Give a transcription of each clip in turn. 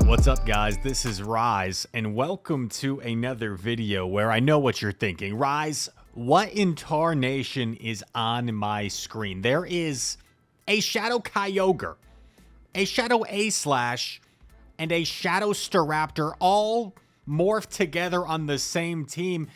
What's up, guys? This is Rise, and welcome to another video where I know what you're thinking. Rise, what in tarnation is on my screen? There is a Shadow Kyogre, a Shadow A-Slash, and a Shadow Staraptor all morphed together on the same team.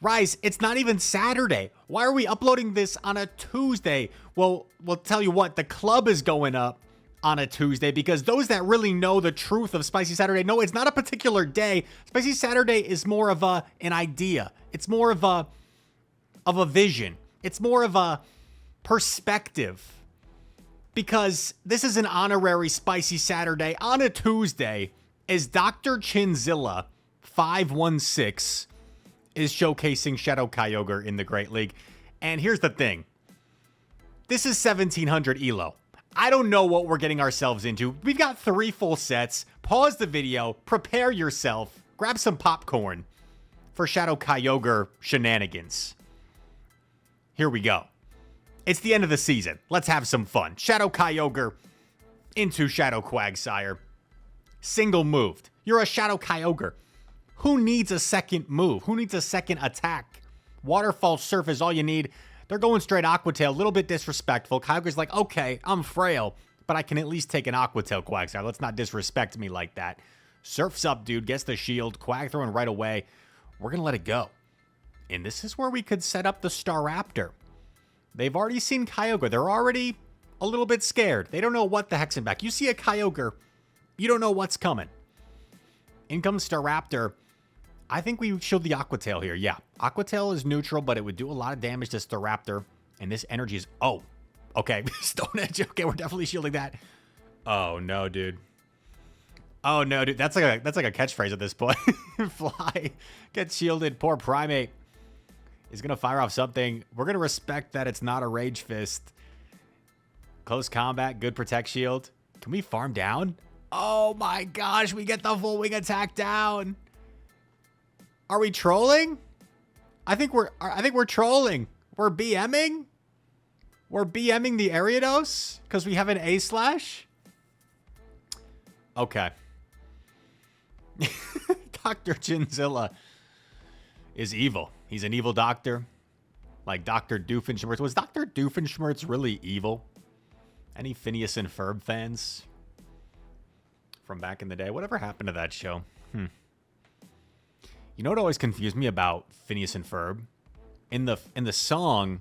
Rise, it's not even Saturday. Why are we uploading this on a Tuesday? Well, we'll tell you what, the club is going up on a Tuesday because those that really know the truth of Spicy Saturday know it's not a particular day. Spicy Saturday is more of an idea. It's more of a vision. It's more of a perspective. Because this is an honorary Spicy Saturday on a Tuesday as Dr. Chinzilla 516 is showcasing Shadow Kyogre in the Great League. And here's the thing. This is 1700 ELO. I don't know what we're getting ourselves into. We've got 3 full sets. Pause the video, prepare yourself, grab some popcorn for Shadow Kyogre shenanigans. Here we go. It's the end of the season. Let's have some fun. Shadow Kyogre into Shadow Quagsire. Single moved. You're a Shadow Kyogre. Who needs a second move? Who needs a second attack? Waterfall Surf is all you need. They're going straight Aqua Tail, a little bit disrespectful. Kyogre's like, okay, I'm frail, but I can at least take an Aqua Tail, Quagsire. Let's not disrespect me like that. Surf's up, dude. Gets the shield. Quag throwing right away. We're going to let it go. And this is where we could set up the Staraptor. They've already seen Kyogre. They're already a little bit scared. They don't know what the heck's in back. You see a Kyogre, you don't know what's coming. In comes Staraptor. I think we shield the Aqua Tail here. Yeah, Aqua Tail is neutral, but it would do a lot of damage to Staraptor. And this energy is... Oh, okay. Stone Edge. Okay, we're definitely shielding that. Oh, no, dude. Oh, no, dude. That's like a catchphrase at this point. Fly. Get shielded. Poor Primate is going to fire off something. We're going to respect that it's not a Rage Fist. Close combat. Good Protect Shield. Can we farm down? Oh, my gosh. We get the full wing attack down. Are we trolling? I think we're trolling. We're BMing? We're BMing the Ariados because we have an A-Slash? Okay. Dr. Chinzilla is evil. He's an evil doctor. Like Dr. Doofenshmirtz. Was Dr. Doofenshmirtz really evil? Any Phineas and Ferb fans from back in the day? Whatever happened to that show? You know what always confused me about Phineas and Ferb? In the song,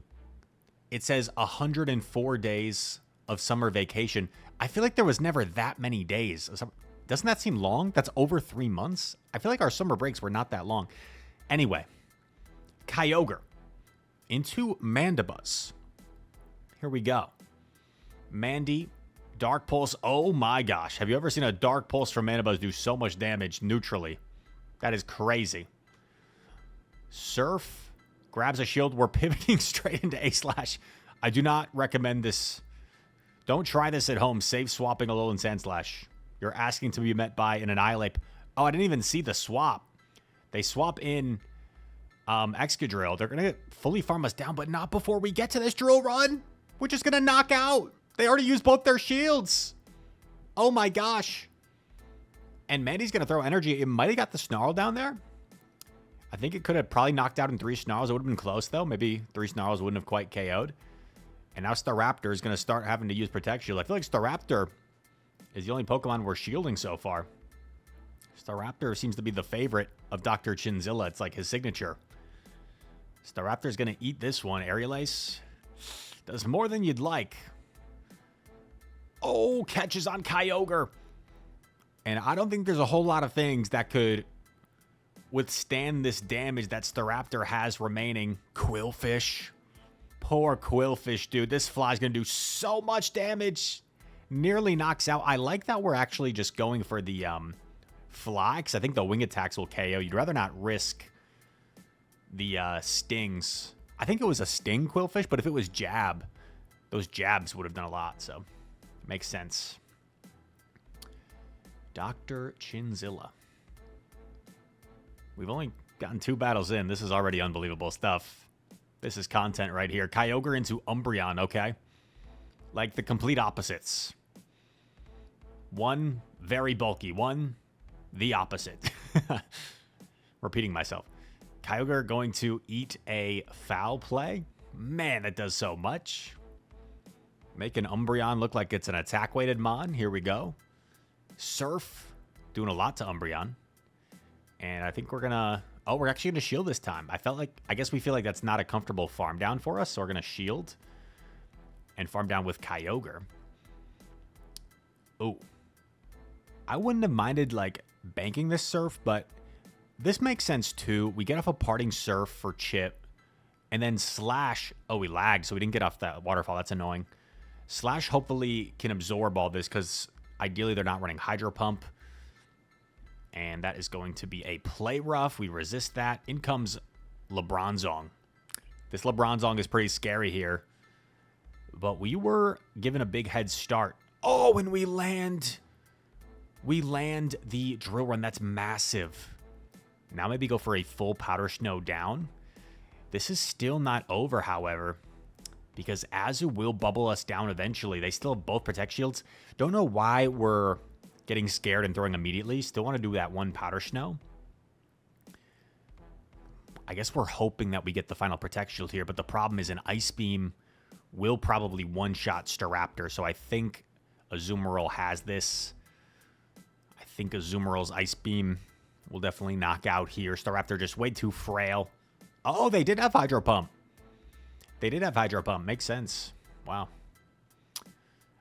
it says 104 days of summer vacation. I feel like there was never that many days. Doesn't that seem long? That's over 3 months. I feel like our summer breaks were not that long. Anyway, Kyogre into Mandibuzz. Here we go. Mandy, Dark Pulse. Oh my gosh. Have you ever seen a Dark Pulse from Mandibuzz do so much damage neutrally? That is crazy. Surf grabs a shield. We're pivoting straight into A-Slash. I do not recommend this. Don't try this at home. Save swapping Alolan Sandslash. You're asking to be met by an Annihilate. Oh, I didn't even see the swap. They swap in Excadrill. They're going to fully farm us down, but not before we get to this drill run. We're just going to knock out. They already used both their shields. Oh my gosh. And Mandy's going to throw energy. It might have got the Snarl down there. I think it could have probably knocked out in 3 Snarls. It would have been close, though. Maybe 3 Snarls wouldn't have quite KO'd. And now Staraptor is going to start having to use Protect Shield. I feel like Staraptor is the only Pokemon we're shielding so far. Staraptor seems to be the favorite of Dr. Chinzilla. It's like his signature. Staraptor is going to eat this one. Aerial Ace does more than you'd like. Oh, catches on Kyogre. And I don't think there's a whole lot of things that could withstand this damage that Staraptor has remaining. Quillfish. Poor Quillfish, dude. This fly's going to do so much damage. Nearly knocks out. I like that we're actually just going for the fly, because I think the wing attacks will KO. You'd rather not risk the stings. I think it was a sting Quillfish, but if it was jab, those jabs would have done a lot, so makes sense. Dr. Chinzilla. We've only gotten 2 battles in. This is already unbelievable stuff. This is content right here. Kyogre into Umbreon, okay? Like the complete opposites. One very bulky. One the opposite. Repeating myself. Kyogre going to eat a foul play. Man, that does so much. Make an Umbreon look like it's an attack-weighted mon. Here we go. Surf. Doing a lot to Umbreon. And I think we're going to... Oh, we're actually going to shield this time. I guess we feel like that's not a comfortable farm down for us. So we're going to shield. And farm down with Kyogre. Oh. I wouldn't have minded, like, banking this Surf, but this makes sense, too. We get off a Parting Surf for Chip. And then Slash... Oh, we lagged, so we didn't get off that waterfall. That's annoying. Slash hopefully can absorb all this because ideally they're not running Hydro Pump. And that is going to be a play rough. We resist that. In comes LeBronzong. This LeBronzong is pretty scary here. But we were given a big head start. Oh, and we land the Drill Run. That's massive. Now maybe go for a full Powder Snow down. This is still not over, however. Because Azu will bubble us down eventually. They still have both Protect Shields. Don't know why we're getting scared and throwing immediately. Still want to do that one Powder Snow. I guess we're hoping that we get the final Protect Shield here. But the problem is an Ice Beam will probably one-shot Staraptor. So I think Azumarill has this. I think Azumarill's Ice Beam will definitely knock out here. Staraptor just way too frail. Oh, they did have Hydro Pump. They did have Hydro Pump. Makes sense. Wow.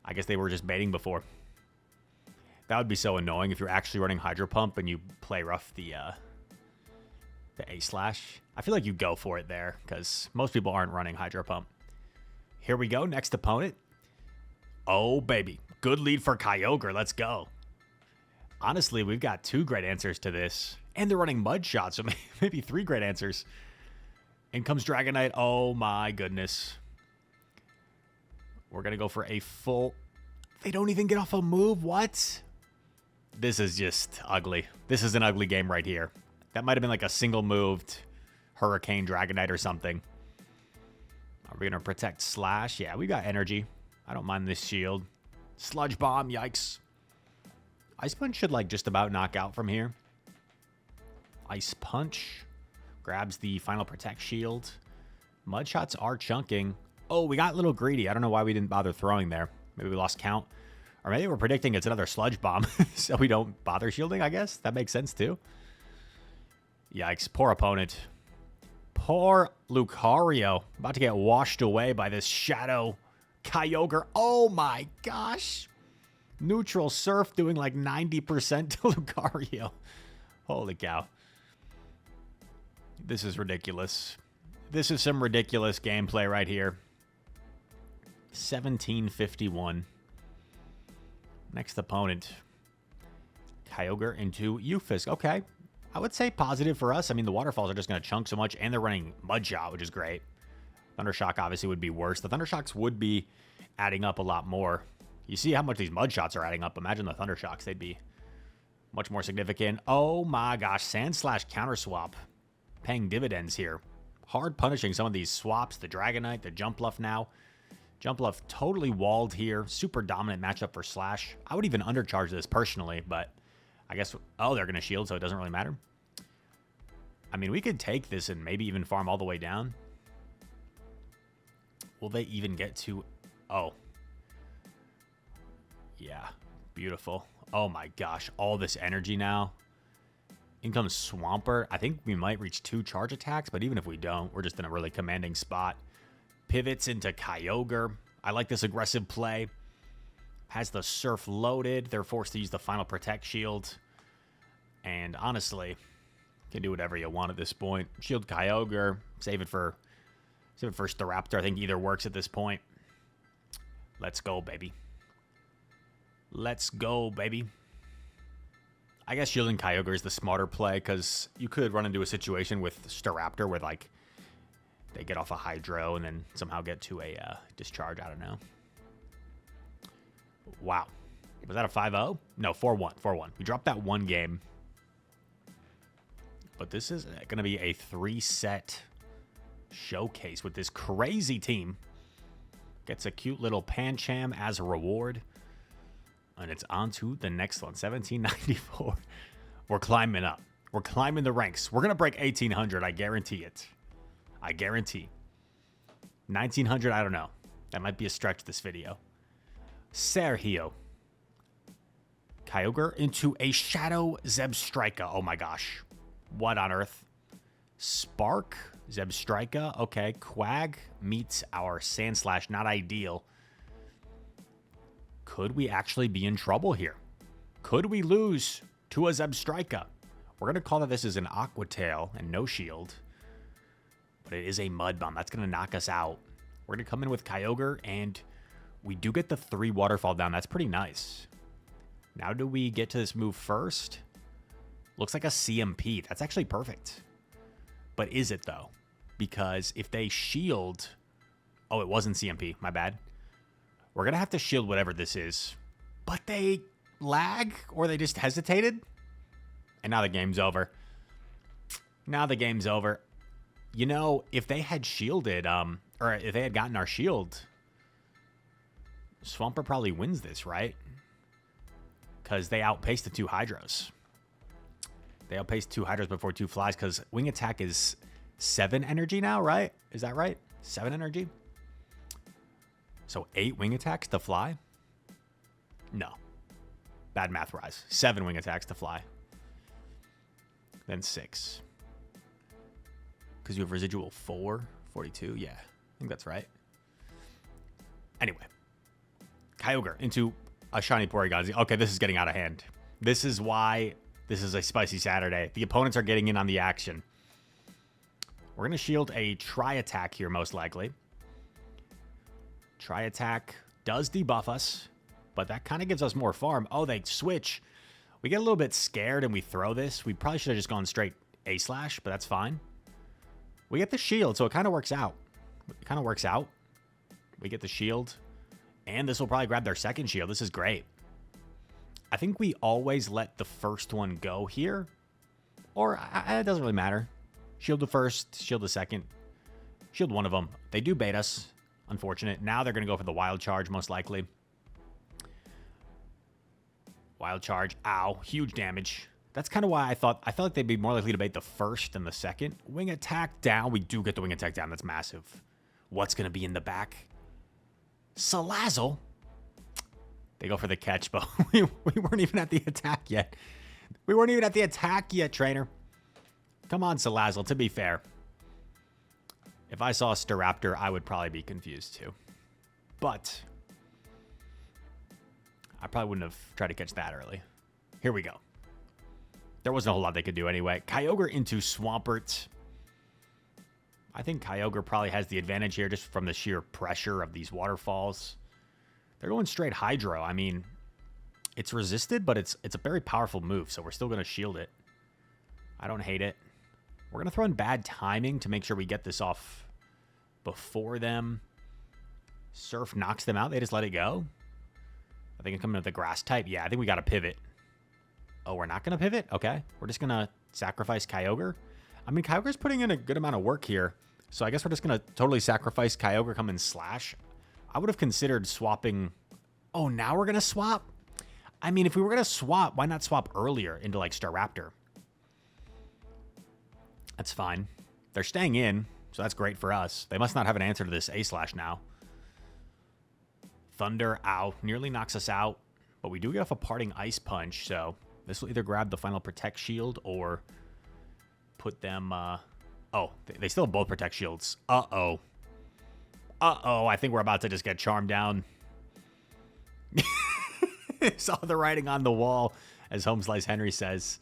I guess they were just baiting before. That would be so annoying if you're actually running Hydro Pump and you play rough the A-Slash. I feel like you go for it there because most people aren't running Hydro Pump. Here we go. Next opponent. Oh, baby. Good lead for Kyogre. Let's go. Honestly, we've got 2 great answers to this. And they're running Mud Shot, so maybe 3 great answers. In comes Dragonite. Oh, my goodness. We're going to go for a full... They don't even get off a move. What? This is just ugly. This is an ugly game right here. That might have been like a single-moved Hurricane Dragonite or something. Are we going to protect Slash? Yeah, we got energy. I don't mind this shield. Sludge Bomb. Yikes. Ice Punch should like just about knock out from here. Ice Punch. Grabs the final Protect Shield. Mud Shots are chunking. Oh, we got a little greedy. I don't know why we didn't bother throwing there. Maybe we lost count. Or maybe we're predicting it's another Sludge Bomb. So we don't bother shielding, I guess. That makes sense, too. Yikes. Poor opponent. Poor Lucario. About to get washed away by this Shadow Kyogre. Oh, my gosh. Neutral Surf doing like 90% to Lucario. Holy cow. This is ridiculous. This is some ridiculous gameplay right here. 1751. Next opponent. Kyogre into Eufisk. Okay. I would say positive for us. I mean, the waterfalls are just going to chunk so much, and they're running Mud Shot, which is great. Thundershock obviously would be worse. The Thundershocks would be adding up a lot more. You see how much these Mud Shots are adding up. Imagine the Thundershocks. They'd be much more significant. Oh my gosh. Sand Slash Counter Swap. Paying dividends here. Hard punishing some of these swaps. The Dragonite, the Jumpluff now. Jumpluff totally walled here. Super dominant matchup for Slash. I would even undercharge this personally, but I guess... Oh, they're going to shield, so it doesn't really matter. I mean, we could take this and maybe even farm all the way down. Will they even get to... Oh. Yeah. Beautiful. Oh my gosh. All this energy now. In comes Swampert. I think we might reach 2 charge attacks, but even if we don't, we're just in a really commanding spot. Pivots into Kyogre. I like this aggressive play. Has the Surf loaded. They're forced to use the final Protect Shield. And honestly, can do whatever you want at this point. Shield Kyogre. Save it for Staraptor. I think either works at this point. Let's go, baby. Let's go, baby. I guess shielding Kyogre is the smarter play because you could run into a situation with Staraptor where, like, they get off a Hydro and then somehow get to a discharge. I don't know. Wow. Was that a 5-0? No, 4-1. 4-1. We dropped that one game. But this is going to be a 3-set showcase with this crazy team. Gets a cute little Pancham as a reward. And it's on to the next one. 1794. We're climbing up. We're climbing the ranks. We're going to break 1,800. I guarantee it. I guarantee. 1,900, I don't know. That might be a stretch this video. Sergio. Kyogre into a Shadow Zebstrika. Oh my gosh. What on earth? Spark. Zebstrika. Okay. Quag meets our Sandslash. Not ideal. Could we actually be in trouble here? Could we lose to a Zebstrika? We're going to call that this is an Aqua Tail and no shield. But it is a Mud Bomb. That's going to knock us out. We're going to come in with Kyogre, and we do get the 3 waterfall down. That's pretty nice. Now do we get to this move first? Looks like a CMP. That's actually perfect. But is it, though? Because if they shield... Oh, it wasn't CMP. My bad. We're going to have to shield whatever this is. But they lag, or they just hesitated. And now the game's over. Now the game's over. You know, if they had shielded, or if they had gotten our shield, Swampert probably wins this, right? Because they outpaced the 2 Hydros. They outpaced 2 Hydros before 2 Flies, because Wing Attack is 7 energy now, right? Is that right? 7 energy? So 8 Wing Attacks to Fly? No. Bad math, Rise. 7 Wing Attacks to Fly. Then 6. Because you have residual 4, 42. Yeah, I think that's right. Anyway. Kyogre into a shiny Porygon. Okay, this is getting out of hand. This is why this is a spicy Saturday. The opponents are getting in on the action. We're going to shield a Tri-Attack here, most likely. Tri-Attack does debuff us, but that kind of gives us more farm. Oh, they switch. We get a little bit scared and we throw this. We probably should have just gone straight A-Slash, but that's fine. We get the shield, so it kind of works out. It kind of works out. We get the shield, and this will probably grab their second shield. This is great. I think we always let the first one go here, or it doesn't really matter. Shield the first, shield the second, shield one of them. They do bait us, unfortunate. Now they're going to go for the Wild Charge, most likely. Wild Charge, ow, huge damage. That's kind of why I felt like they'd be more likely to bait the first than the second. Wing Attack down. We do get the Wing Attack down. That's massive. What's going to be in the back? Salazzle. They go for the catch, but we weren't even at the attack yet. We weren't even at the attack yet, trainer. Come on, Salazzle, to be fair. If I saw a Staraptor, I would probably be confused too. But I probably wouldn't have tried to catch that early. Here we go. There wasn't a whole lot they could do anyway. Kyogre into Swampert. I think Kyogre probably has the advantage here just from the sheer pressure of these waterfalls. They're going straight Hydro. I mean, it's resisted, but it's a very powerful move, so we're still going to shield it. I don't hate it. We're going to throw in bad timing to make sure we get this off before them. Surf knocks them out. They just let it go. I think I'm coming with the grass type. Yeah, I think we got to pivot. Oh, we're not going to pivot? Okay. We're just going to sacrifice Kyogre. I mean, Kyogre's putting in a good amount of work here. So I guess we're just going to totally sacrifice Kyogre, come and slash. I would have considered swapping. Oh, now we're going to swap? I mean, if we were going to swap, why not swap earlier into, like, Staraptor? That's fine. They're staying in, so that's great for us. They must not have an answer to this A-Slash now. Thunder, ow. Nearly knocks us out. But we do get off a Parting Ice Punch, so this will either grab the final Protect Shield or put them... Oh, they still have both Protect Shields. Uh-oh. Uh-oh, I think we're about to just get charmed down. Saw the writing on the wall, as Home Slice Henry says.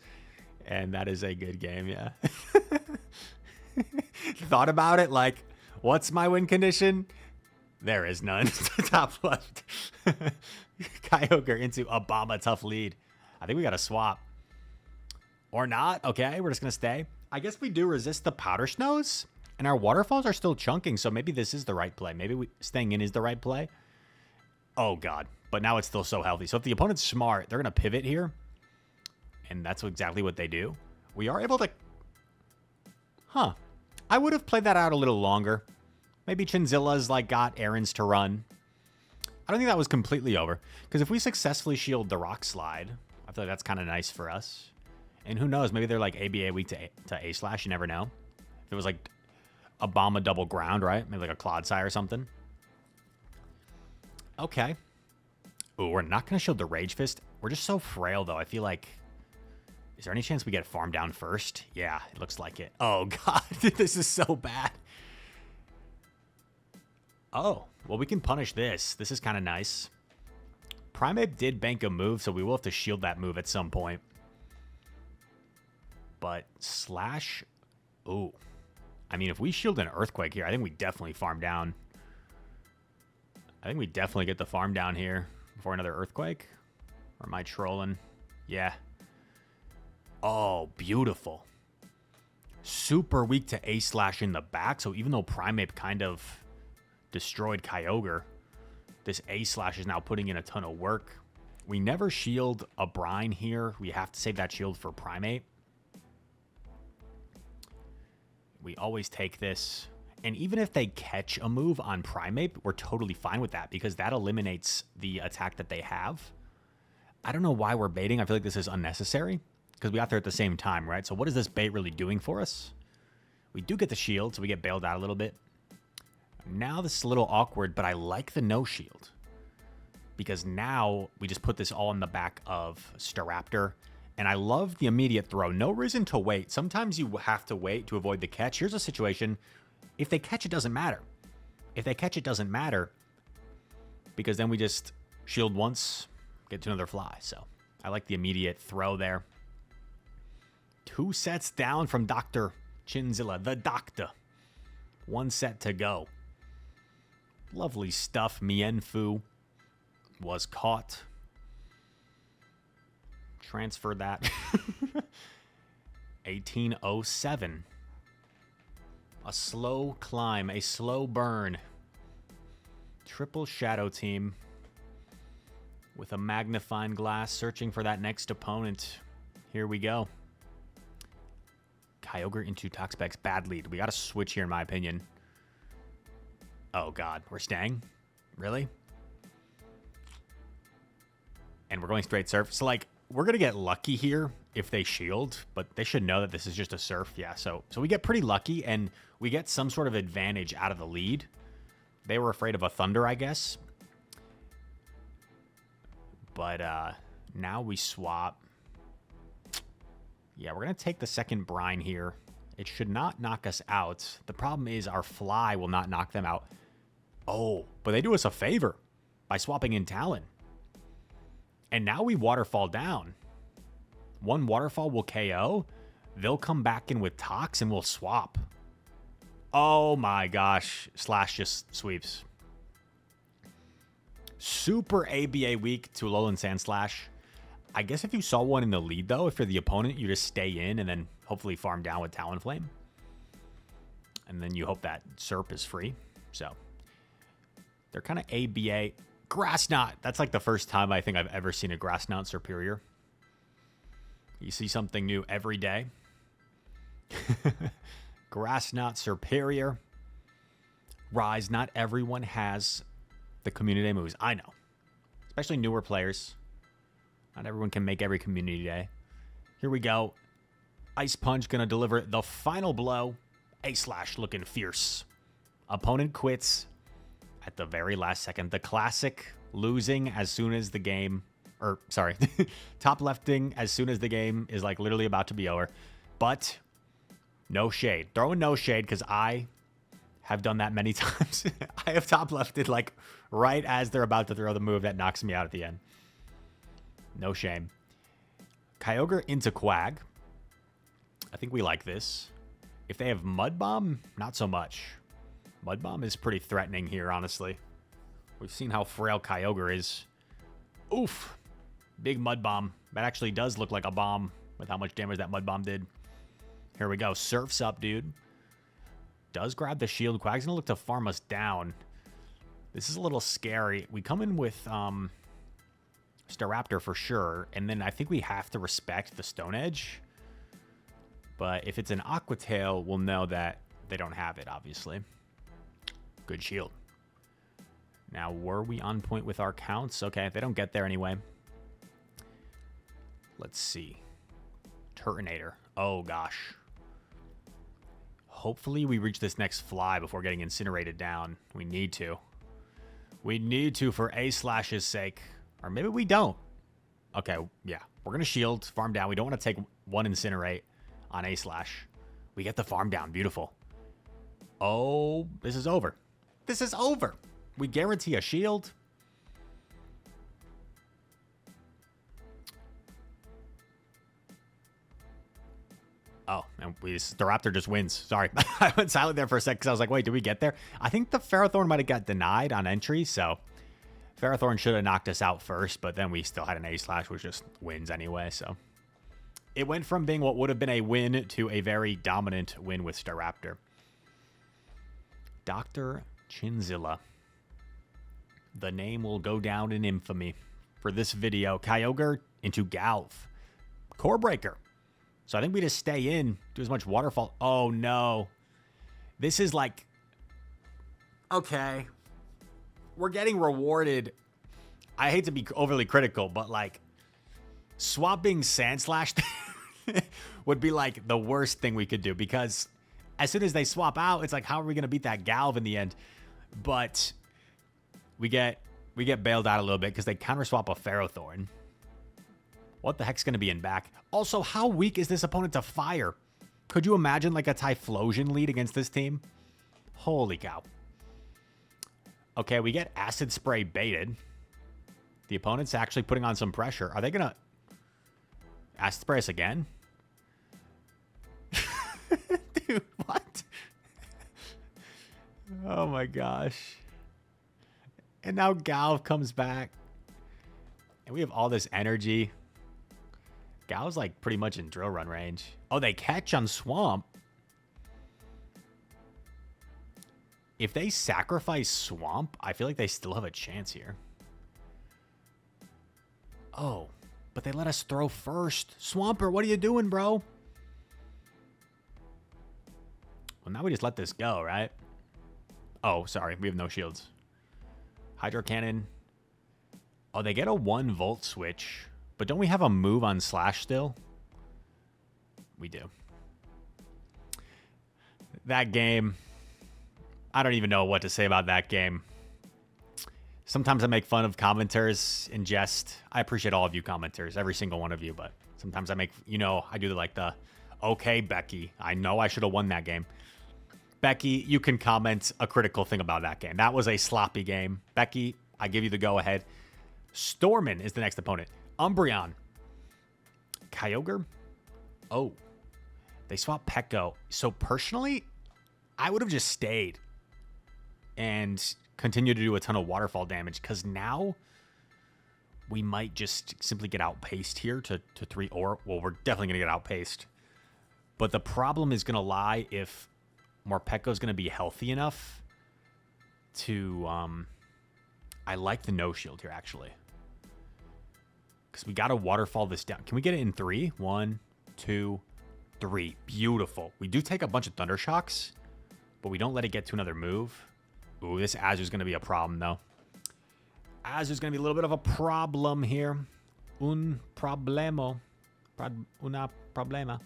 And that is a good game, yeah. Thought about it, like, what's my win condition? There is none. Top left. Kyogre into Obama, tough lead. I think we got to swap. Or not. Okay, we're just going to stay. I guess we do resist the Powder Snows. And our waterfalls are still chunking, so maybe this is the right play. Maybe staying in is the right play. Oh, God. But now it's still so healthy. So if the opponent's smart, they're going to pivot here. And that's exactly what they do. We are able to... Huh. I would have played that out a little longer. Maybe Chinzilla's, like, got errands to run. I don't think that was completely over. Because if we successfully shield the Rock Slide, I feel like that's kind of nice for us. And who knows, maybe they're like ABA weak to A-Slash, you never know. If it was like Obama double ground, right? Maybe like a Quagsire or something. Okay. Ooh, we're not going to shield the Rage Fist. We're just so frail, though. I feel like... Is there any chance we get farm down first? Yeah, it looks like it. Oh, God. This is so bad. Oh, well, we can punish this. This is kind of nice. Primeape did bank a move, so we will have to shield that move at some point. But Slash... Ooh. I mean, if we shield an Earthquake here, I think we definitely farm down. I think we definitely get the farm down here before another Earthquake. Or am I trolling? Yeah. Oh, beautiful. Super weak to A-Slash in the back, so even though Primeape kind of destroyed Kyogre, this A-Slash is now putting in a ton of work. We never shield a Brine here. We have to save that shield for Primeape. We always take this. And even if they catch a move on Primeape, we're totally fine with that because that eliminates the attack that they have. I don't know why we're baiting. I feel like this is unnecessary because we got there at the same time, right? So what is this bait really doing for us? We do get the shield, so we get bailed out a little bit. Now this is a little awkward, but I like the no shield because now we just put this all in the back of Staraptor. And I love the immediate throw. No reason to wait. Sometimes you have to wait to avoid the catch. Here's a situation. If they catch, it doesn't matter. If they catch, it doesn't matter. Because then we just shield once, get to another fly. So I like the immediate throw there. 2 sets down from Dr. Chinzilla, the doctor. 1 set to go. Lovely stuff. Mienfoo was caught. Transfer that. 1807. A slow climb, a slow burn. Triple Shadow Team with a magnifying glass searching for that next opponent. Here we go. Kyogre into Toxicroak. Bad lead. We got to switch here in my opinion. Oh God, we're staying? Really? And we're going straight surf. So like, we're going to get lucky here if they shield, but they should know that this is just a surf. Yeah, so we get pretty lucky, and we get some sort of advantage out of the lead. They were afraid of a Thunder, I guess. But now we swap. Yeah, we're going to take the second Brine here. It should not knock us out. The problem is our Fly will not knock them out. Oh, but they do us a favor by swapping in Talon. And now we Waterfall down. 1 Waterfall will KO. They'll come back in with Tox and we'll swap. Oh my gosh. Slash just sweeps. Super ABA weak to Alolan Sandslash. I guess if you saw one in the lead though, if you're the opponent, you just stay in and then hopefully farm down with Talonflame. And then you hope that Serp is free. So they're kind of ABA. Grass Knot. That's like the first time I think I've ever seen a Grass Knot superior. You see something new every day. Grass Knot superior. Rise, not everyone has the community day moves. I know. Especially newer players. Not everyone can make every community day. Here we go. Ice Punch gonna deliver the final blow. A-Slash looking fierce. Opponent quits at the very last second. The classic losing as soon as the game, or sorry, top lefting as soon as the game is like literally about to be over. But no shade. Throwing no shade because I have done that many times. I have top lefted like right as they're about to throw the move that knocks me out at the end. No shame. Kyogre into Quag. I think we like this. If they have Mud Bomb, not so much. Mud Bomb is pretty threatening here, honestly. We've seen how frail Kyogre is. Oof. Big Mud Bomb. That actually does look like a bomb with how much damage that Mud Bomb did. Here we go. Surf's up, dude. Does grab the shield. Quag's gonna look to farm us down. This is a little scary. We come in with Staraptor for sure, and then I think we have to respect the Stone Edge. But if it's an Aqua Tail, we'll know that they don't have it, obviously. Good shield. Now, were we on point with our counts? Okay, they don't get there anyway. Let's see. Turtonator. Oh, gosh. Hopefully we reach this next fly before getting incinerated down. We need to. We need to for A/'s sake. Or maybe we don't. Okay, yeah. We're going to shield, farm down. We don't want to take one incinerate on A/. We get the farm down. Beautiful. Oh, this is over. This is over. We guarantee a shield. Oh, and the Raptor just wins. Sorry. I went silent there for a sec because I was like, wait, did we get there? I think the Ferrothorn might have got denied on entry, so Ferrothorn should have knocked us out first, but then we still had an A/, which just wins anyway, so. It went from being what would have been a win to a very dominant win with Staraptor. Dr. Chinzilla. The name will go down in infamy for this video. Kyogre into Galv. Core Breaker. So I think we just stay in, do as much waterfall. Oh, no. This is like... Okay. We're getting rewarded. I hate to be overly critical, but like... Swapping Sandslash would be like the worst thing we could do. Because as soon as they swap out, it's like, how are we going to beat that Galv in the end? But we get bailed out a little bit because they counter swap a Ferrothorn. What the heck's going to be in back? Also, how weak is this opponent to fire? Could you imagine like a Typhlosion lead against this team? Holy cow. Okay, we get Acid Spray baited. The opponent's actually putting on some pressure. Are they going to Acid Spray us again? Dude, what? Oh my gosh. And now Galv comes back. And we have all this energy. Galv's like pretty much in drill run range. Oh, they catch on Swamp. If they sacrifice Swamp, I feel like they still have a chance here. Oh, but they let us throw first. Swampert, what are you doing, bro? Well, now we just let this go, right? Oh, sorry. We have no shields. Hydro Cannon. Oh, they get a 1-volt switch. But don't we have a move on Slash still? We do. That game. I don't even know what to say about that game. Sometimes I make fun of commenters in jest. I appreciate all of you commenters, every single one of you. But sometimes I make, you know, I do like the, okay, Becky, I know I should have won that game. Becky, you can comment a critical thing about that game. That was a sloppy game. Becky, I give you the go-ahead. Stormin is the next opponent. Umbreon. Kyogre. Oh. They swap Pekko. So personally, I would have just stayed and continued to do a ton of waterfall damage because now we might just simply get outpaced here to 3 or, well, we're definitely going to get outpaced. But the problem is going to lie if Morpeko is going to be healthy enough to, I like the no shield here actually. Because we got to waterfall this down. Can we get it in 3? 1, 2, 3. Beautiful. We do take a bunch of Thunder Shocks, but we don't let it get to another move. Ooh, this Azur's going to be a problem, though. Azur's going to be a little bit of a problem here. Un problema. Una problema.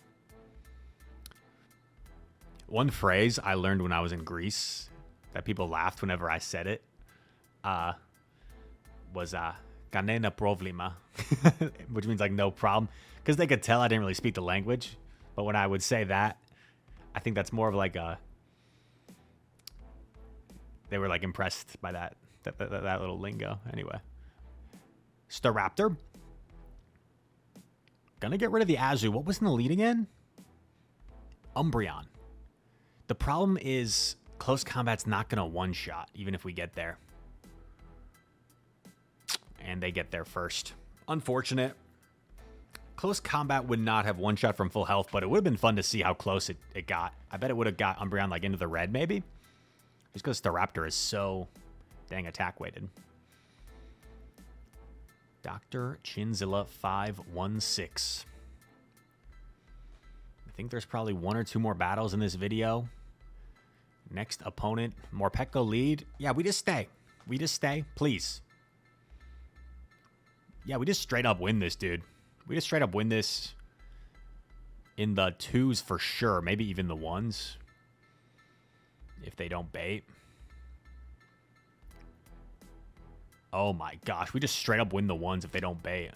One phrase I learned when I was in Greece that people laughed whenever I said it was kanena problema, which means like no problem, because they could tell I didn't really speak the language. But when I would say that, I think that's more of like a, they were like impressed by that little lingo. Anyway, Staraptor gonna get rid of the Azur. What was in the lead again? Umbreon. The problem is close combat's not gonna one-shot even if we get there. And they get there first. Unfortunate. Close combat would not have one shot from full health, but it would have been fun to see how close it got. I bet it would have got Umbreon like into the red, maybe. Just because the Raptor is so dang attack weighted. Dr. Chinzilla 516. I think there's probably 1 or 2 more battles in this video. Next opponent, Morpeko lead. Yeah, we just stay. We just stay, please. Yeah, we just straight up win this, dude. We just straight up win this. in the 2s for sure. Maybe even the 1s. If they don't bait. Oh my gosh. We just straight up win the 1s if they don't bait.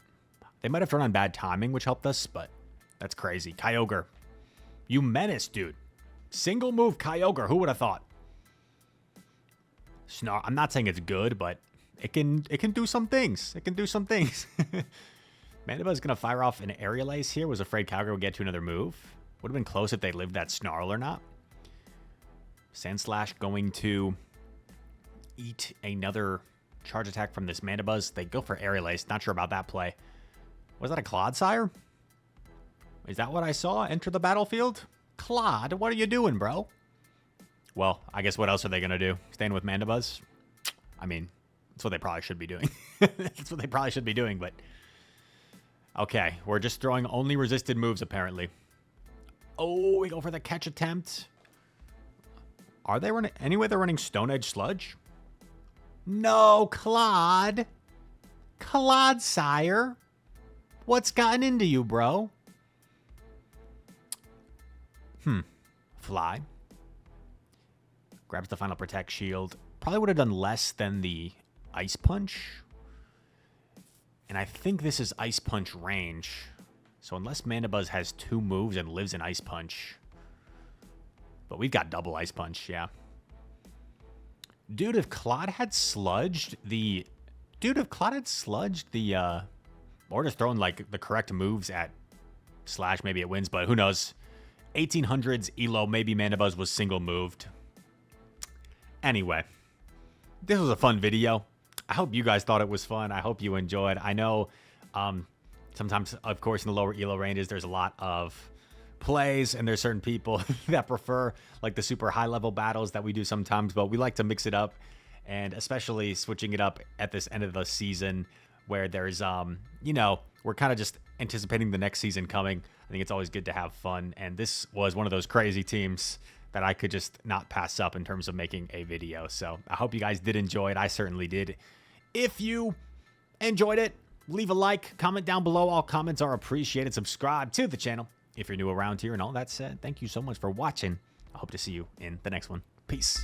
They might have turned on bad timing, which helped us, but that's crazy. Kyogre. You menace, dude. Single move Kyogre. Who would have thought? I'm not saying it's good, but it can do some things. It can do some things. Mandibuzz going to fire off an Aerial Ace here. Was afraid Kyogre would get to another move. Would have been close if they lived that Snarl or not. Sandslash going to eat another charge attack from this Mandibuzz. They go for Aerial Ace. Not sure about that play. Was that a Clodsire? Is that what I saw enter the battlefield? Claude, what are you doing, bro? Well, I guess what else are they going to do? Staying with Mandibuzz? I mean, that's what they probably should be doing. That's what they probably should be doing, but... Okay, we're just throwing only resisted moves, apparently. Oh, we go for the catch attempt. Are they running... Anyway, they're running Stone Edge Sludge? No, Claude. Clodsire. What's gotten into you, bro? Fly. Grabs the final Protect Shield. Probably would have done less than the Ice Punch. And I think this is Ice Punch range. So unless Mandibuzz has 2 moves and lives in Ice Punch. But we've got double Ice Punch, yeah. Dude, if Claude had sludged the... or just thrown, like, the correct moves at Slash, maybe it wins, but who knows. 1800s Elo, maybe Mandibuzz was single moved. Anyway, this was a fun video. I hope you guys thought it was fun. I hope you enjoyed. I know sometimes, of course, in the lower Elo ranges, there's a lot of plays, and there's certain people that prefer like the super high level battles that we do sometimes, but we like to mix it up, and especially switching it up at this end of the season where there's, you know, we're kind of just anticipating the next season coming. I think it's always good to have fun, and this was one of those crazy teams that I could just not pass up in terms of making a video. So I hope you guys did enjoy it. I certainly did. If you enjoyed it, leave a like, comment down below. All comments are appreciated. Subscribe to the channel if you're new around here. And all that said, thank you so much for watching. I hope to see you in the next one. Peace.